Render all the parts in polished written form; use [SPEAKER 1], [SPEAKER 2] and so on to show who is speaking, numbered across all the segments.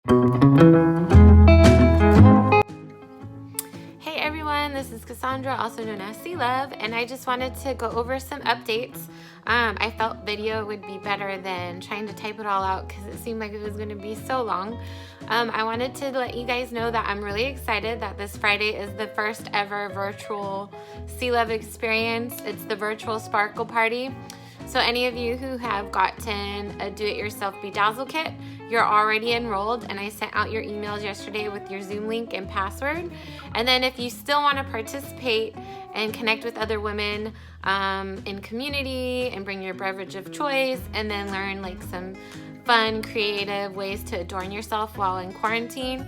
[SPEAKER 1] Hey everyone, this is Cassandra, also known as C-Love, and I just wanted to go over some updates. I felt video would be better than trying to type it all out because it seemed like it was going to be so long. I wanted to let you guys know that I'm really excited that this Friday is the first ever virtual C-Love experience. It's the virtual Sparkle Party. So any of you who have gotten a do-it-yourself bedazzle kit, you're already enrolled, and I sent out your emails yesterday with your Zoom link and password. And then if you still want to participate and connect with other women in community and bring your beverage of choice and then learn like some fun, creative ways to adorn yourself while in quarantine,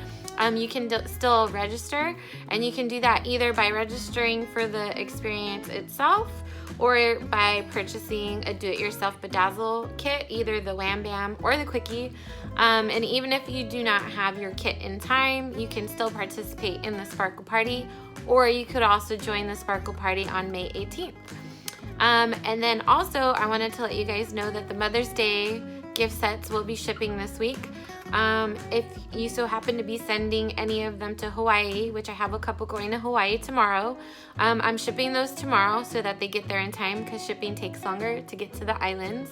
[SPEAKER 1] you can still register, and you can do that either by registering for the experience itself or by purchasing a do-it-yourself bedazzle kit, either the Wham Bam or the Quickie. And even if you do not have your kit in time, you can still participate in the Sparkle Party, or you could also join the Sparkle Party on May 18th. And then also, I wanted to let you guys know that the Mother's Day gift sets will be shipping this week. If you so happen to be sending any of them to Hawaii, which I have a couple going to Hawaii tomorrow, I'm shipping those tomorrow so that they get there in time because shipping takes longer to get to the islands.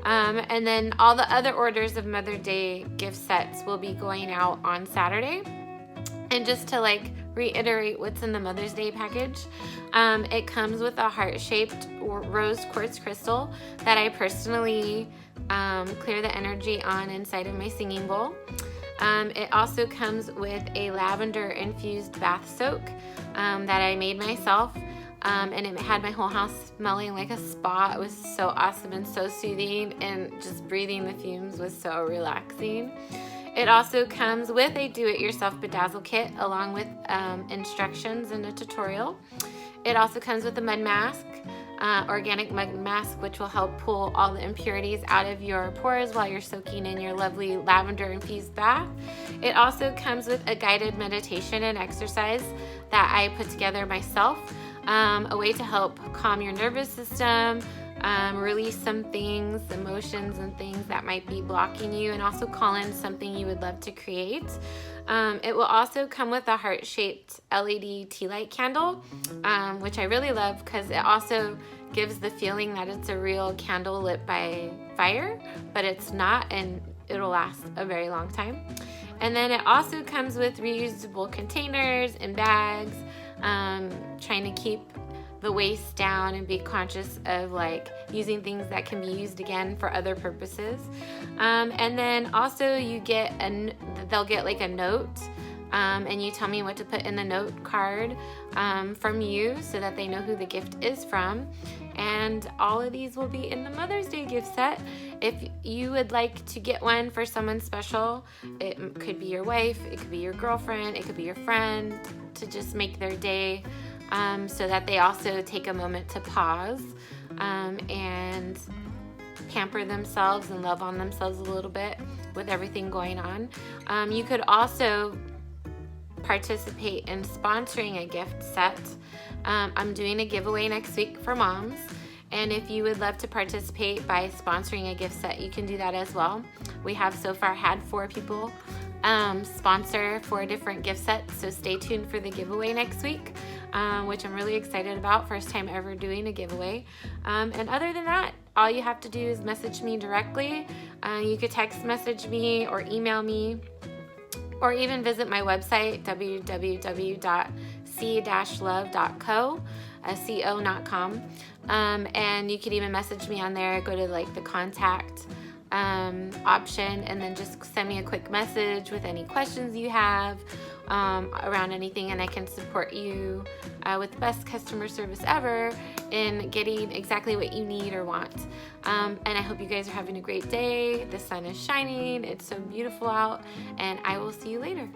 [SPEAKER 1] And then all the other orders of Mother's Day gift sets will be going out on Saturday. And just to like reiterate what's in the Mother's Day package, it comes with a heart-shaped rose quartz crystal that I personally clear the energy on inside of my singing bowl. It also comes with a lavender infused bath soak that I made myself, and it had my whole house smelling like a spa. It was so awesome and so soothing, and just breathing the fumes was so relaxing. It also comes with a do-it-yourself bedazzle kit along with instructions and a tutorial. It also comes with a mud mask, organic mud mask, which will help pull all the impurities out of your pores while you're soaking in your lovely lavender infused bath. It also comes with a guided meditation and exercise that I put together myself, a way to help calm your nervous system, release some things, emotions and things that might be blocking you, and also call in something you would love to create. It will also come with a heart-shaped LED tea light candle, which I really love because it also gives the feeling that it's a real candle lit by fire, but it's not, and it'll last a very long time. And then it also comes with reusable containers and bags, trying to keep the waste down and be conscious of like using things that can be used again for other purposes. And then also they'll get like a note, and you tell me what to put in the note card from you so that they know who the gift is from. And all of these will be in the Mother's Day gift set. If you would like to get one for someone special, it could be your wife, it could be your girlfriend, it could be your friend, to just make their day, so that they also take a moment to pause and pamper themselves and love on themselves a little bit with everything going on. You could also participate in sponsoring a gift set. I'm doing a giveaway next week for moms, and if you would love to participate by sponsoring a gift set, you can do that as well. We have so far had 4 people sponsor 4 different gift sets, so stay tuned for the giveaway next week, which I'm really excited about. First time ever doing a giveaway. And other than that, all you have to do is message me directly. You could text message me or email me, or even visit my website, www.c-love.co, co, not com. And you could even message me on there. Go to like the contact option, and then just send me a quick message with any questions you have around anything, and I can support you with the best customer service ever in getting exactly what you need or want. And I hope you guys are having a great day. The sun is shining, it's so beautiful out, and I will see you later.